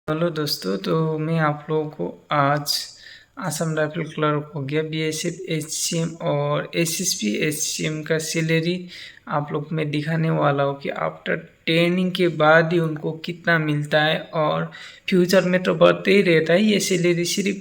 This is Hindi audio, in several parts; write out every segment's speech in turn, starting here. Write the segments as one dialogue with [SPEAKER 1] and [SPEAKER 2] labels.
[SPEAKER 1] हेलो दोस्तों, तो मैं आप लोगों को आज असम राइफल क्लर्क हो गया, बीएसएफ एचसीएम और एसएसपी एचसीएम का सैलरी आप लोग में दिखाने वाला हूँ कि आफ्टर ट्रेनिंग के बाद ही उनको कितना मिलता है। और फ्यूचर में तो बढ़ते ही रहता है, ये सैलरी सिर्फ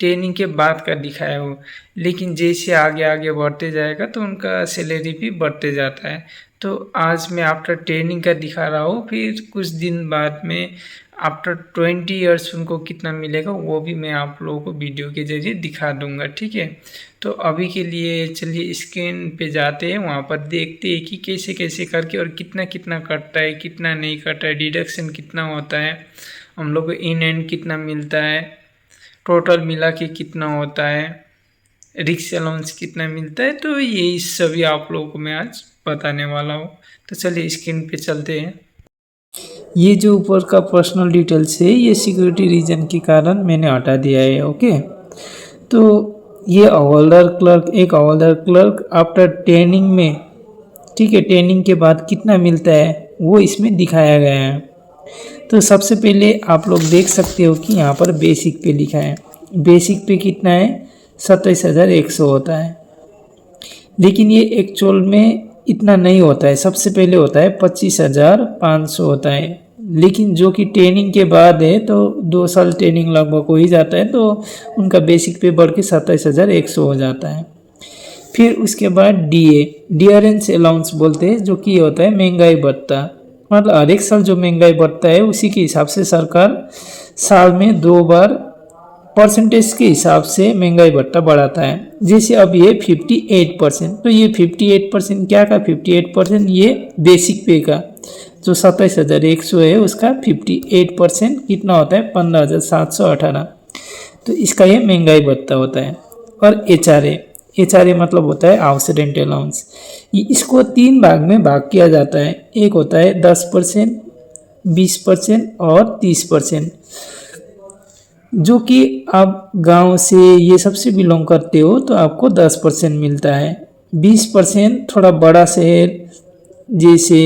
[SPEAKER 1] ट्रेनिंग के बाद का दिखाया हो, लेकिन जैसे आगे आगे बढ़ते जाएगा तो उनका सैलरी भी बढ़ते जाता है। तो आज मैं आफ्टर ट्रेनिंग का दिखा रहा हूँ, फिर कुछ दिन बाद में आफ्टर 20 ईयर्स उनको कितना मिलेगा वो भी मैं आप लोगों को वीडियो के जरिए दिखा दूंगा। ठीक है, तो अभी के लिए चलिए स्क्रीन पे जाते हैं, वहाँ पर देखते हैं कि कैसे कैसे करके और कितना कितना कटता है, कितना नहीं कटता है, डिडक्शन कितना होता है, हम लोग को इन एंड कितना मिलता है, टोटल मिला के कितना होता है, रिक्स अलाउंस कितना मिलता है। तो यही सभी आप लोगों को मैं आज बताने वाला हूँ। तो चलिए स्क्रीन पे चलते हैं। ये जो ऊपर का पर्सनल डिटेल्स है ये सिक्योरिटी रीजन के कारण मैंने हटा दिया है। ओके, तो ये एक हवलदार क्लर्क आफ्टर ट्रेनिंग में, ठीक है, ट्रेनिंग के बाद कितना मिलता है वो इसमें दिखाया गया है। तो सबसे पहले आप लोग देख सकते हो कि यहाँ पर बेसिक पे लिखा है। बेसिक पे कितना है, 27,100 होता है, लेकिन ये एक्चुअल में इतना नहीं होता है। सबसे पहले होता है 25,500 होता है, लेकिन जो कि ट्रेनिंग के बाद है, तो 2 साल ट्रेनिंग लगभग हो ही जाता है, तो उनका बेसिक पे बढ़ के 27,100 हो जाता है। फिर उसके बाद डियरेंस अलाउंस बोलते हैं, जो कि होता है महंगाई भत्ता। मतलब हर एक साल जो महंगाई बढ़ता है उसी के हिसाब से सरकार साल में 2 बार परसेंटेज के हिसाब से महंगाई भत्ता बढ़ाता है। जैसे अब ये 58%, तो ये 58% क्या का 58%, ये बेसिक पे का जो 27,100 है उसका 58% कितना होता है, 15,718। तो इसका ये महंगाई भत्ता होता है। और एच आर ए मतलब होता है हाउस रेंट अलाउंस। इसको 3 भाग में भाग किया जाता है। एक होता है 10%, 20% और 30%। जो कि आप गांव से ये सबसे बिलोंग करते हो तो आपको 10% मिलता है। 20% थोड़ा बड़ा शहर जैसे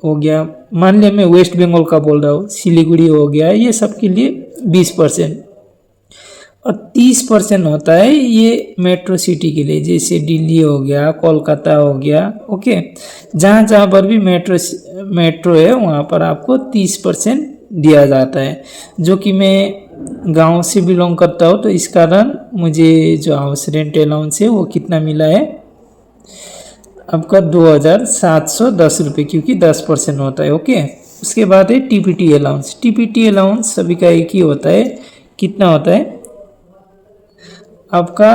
[SPEAKER 1] हो गया, मान लिया मैं वेस्ट बंगाल का बोल रहा हूँ, सिलीगुड़ी हो गया, ये सब के लिए 20%। और 30% होता है ये मेट्रो सिटी के लिए, जैसे दिल्ली हो गया, कोलकाता हो गया। ओके, जहाँ जहाँ पर भी मेट्रो है वहाँ पर आपको 30% दिया जाता है। जो कि मैं गांव से बिलोंग करता हूँ, तो इस कारण मुझे जो हाउस रेंट अलाउंस है वो कितना मिला है आपका 2,710 रुपये, क्योंकि 10% होता है। ओके, उसके बाद है टीपीटी अलाउंस। टीपीटी अलाउंस सभी का एक ही होता है, कितना होता है आपका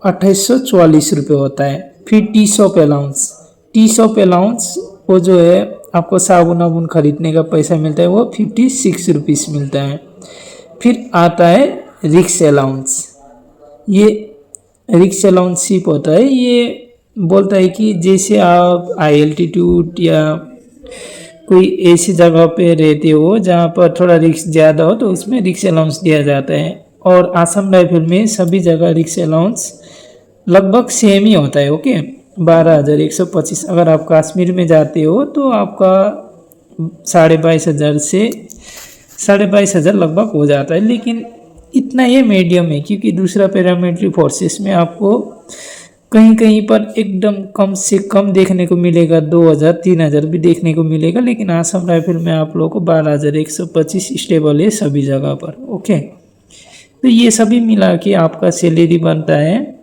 [SPEAKER 1] 2844 रुपये होता है। फिर टी शॉप अलाउंस वो जो है आपको साबुन वाबुन खरीदने का पैसा मिलता है, वो 56 रुपीज़ मिलता है। फिर आता है रिक्स अलाउंस। ये रिक्स अलाउंसशिप होता है, ये बोलता है कि जैसे आप हाई एल्टीट्यूड या कोई ऐसी जगह पे रहते हो जहाँ पर थोड़ा रिक्स ज़्यादा हो, तो उसमें रिक्स अलाउंस दिया जाता है। और असम राइफल में सभी जगह रिक्स अलाउंस लगभग सेम ही होता है। ओके, 12,125। अगर आप कश्मीर में जाते हो तो आपका 22,500 से 22,500 लगभग हो जाता है, लेकिन इतना ये मीडियम है, क्योंकि दूसरा पैरामिलिट्री फोर्सेस में आपको कहीं कहीं पर एकदम कम से कम देखने को मिलेगा, 2,000 3,000 भी देखने को मिलेगा, लेकिन असम राइफल में आप लोगों को 12,125 स्टेबल है सभी जगह पर। ओके, तो ये सभी मिला के आपका सैलरी बनता है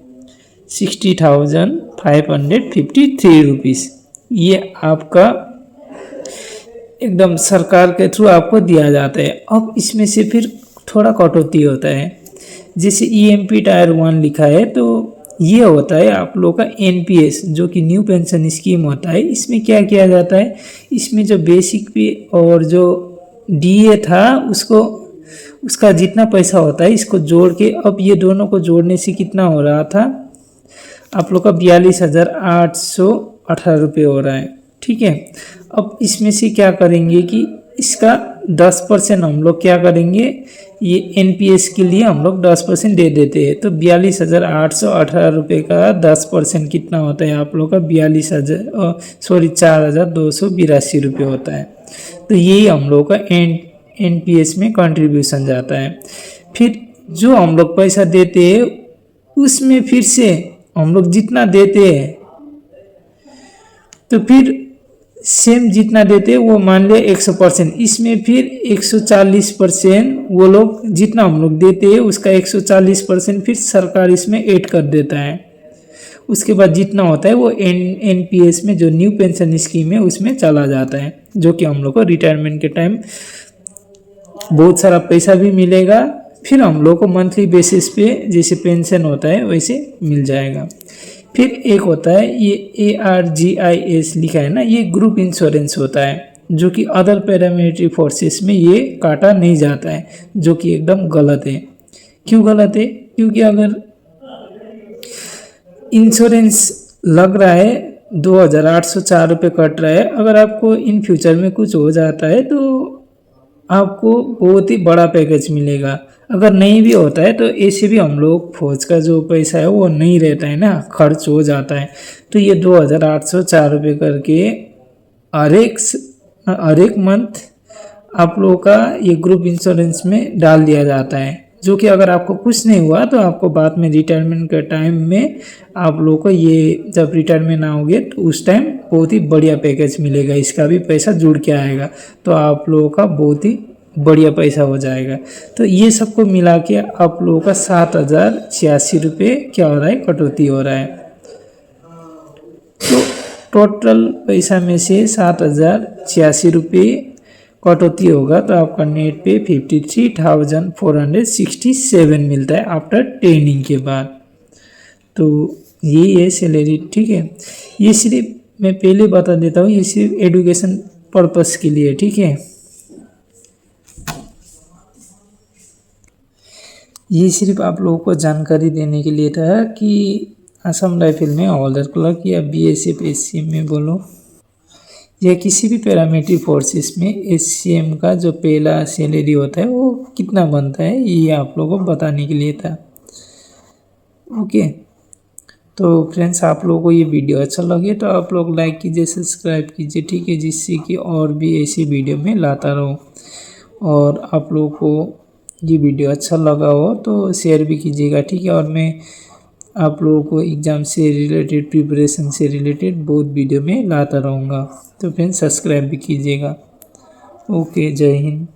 [SPEAKER 1] 60,553 रुपीज़। ये आपका एकदम सरकार के थ्रू आपको दिया जाता है। अब इसमें से फिर थोड़ा कटौती होता है, जैसे ईएमपी टायर 1 लिखा है, तो ये होता है आप लोग का एनपीएस, जो कि न्यू पेंशन स्कीम होता है। इसमें क्या किया जाता है, इसमें जो बेसिक पे और जो डीए था उसका जितना पैसा होता है इसको जोड़ के, अब ये दोनों को जोड़ने से कितना हो रहा था आप लोग का 42,818 रुपये हो रहा है। ठीक है, अब इसमें से क्या करेंगे कि इसका 10% हम लोग क्या करेंगे, ये एनपीएस के लिए हम लोग 10% दे देते हैं। तो 42,818 रुपये का 10% कितना होता है आप लोग का 4,282 रुपये होता है। तो यही हम लोग का एनपीएस में कंट्रीब्यूशन जाता है। फिर जो हम लोग पैसा देते हैं उसमें फिर से हम लोग जितना देते हैं तो फिर सेम जितना देते हैं वो मान लिया 100%, इसमें फिर 140% वो लोग जितना हम लोग देते हैं उसका 140% फिर सरकार इसमें ऐड कर देता है। उसके बाद जितना होता है वो एनपीएस में जो न्यू पेंशन स्कीम है उसमें चला जाता है, जो कि हम लोग को रिटायरमेंट के टाइम बहुत सारा पैसा भी मिलेगा। फिर हम लोग को मंथली बेसिस पे जैसे पेंशन होता है वैसे मिल जाएगा। फिर एक होता है ये ARGIS लिखा है ना, ये ग्रुप इंश्योरेंस होता है, जो कि अदर पैरामिलिट्री फोर्सेस में ये काटा नहीं जाता है, जो कि एकदम गलत है। क्यों गलत है? क्योंकि अगर इंश्योरेंस लग रहा है 2804 रुपये कट रहा है, अगर आपको इन फ्यूचर में कुछ हो जाता है तो आपको बहुत ही बड़ा पैकेज मिलेगा। अगर नहीं भी होता है तो ऐसे भी हम लोग फौज का जो पैसा है वो नहीं रहता है ना, खर्च हो जाता है। तो ये 2804 रुपये करके हर एक मंथ आप लोगों का ये ग्रुप इंश्योरेंस में डाल दिया जाता है, जो कि अगर आपको कुछ नहीं हुआ तो आपको बाद में रिटायरमेंट के टाइम में आप लोगों को ये जब रिटायरमेंट आओगे तो उस टाइम बहुत ही बढ़िया पैकेज मिलेगा, इसका भी पैसा जुड़ के आएगा, तो आप लोगों का बहुत ही बढ़िया पैसा हो जाएगा। तो ये सबको मिला के आप लोगों का 7086 रुपये क्या हो रहा है, कटौती हो रहा है। तो टोटल पैसा में से 7086 रुपये कटौती होगा तो आपका नेट पे 53,467 मिलता है आफ्टर ट्रेनिंग के बाद। तो यही है सैलरी, ठीक है। ये सिर्फ मैं पहले बता देता हूँ, ये सिर्फ एजुकेशन पर्पस के लिए, ठीक है। ये सिर्फ आप लोगों को जानकारी देने के लिए था कि असम राइफल में हवलदार क्लर्क या BSF SCM में बोलो या किसी भी पैरामिलिट्री फोर्सेस में SCM का जो पहला सैलरी होता है वो कितना बनता है, ये आप लोगों को बताने के लिए था। ओके, तो फ्रेंड्स आप लोगों को ये वीडियो अच्छा लगे तो आप लोग लाइक कीजिए, सब्सक्राइब कीजिए, ठीक है, जिससे कि और भी ऐसी वीडियो में लाता रहूँ। और आप लोगों को ये वीडियो अच्छा लगा हो तो शेयर भी कीजिएगा, ठीक है। और मैं आप लोगों को एग्ज़ाम से रिलेटेड, प्रिपरेशन से रिलेटेड बहुत वीडियो में लाता रहूँगा, तो फ्रेंड्स सब्सक्राइब भी कीजिएगा। ओके, जय हिंद।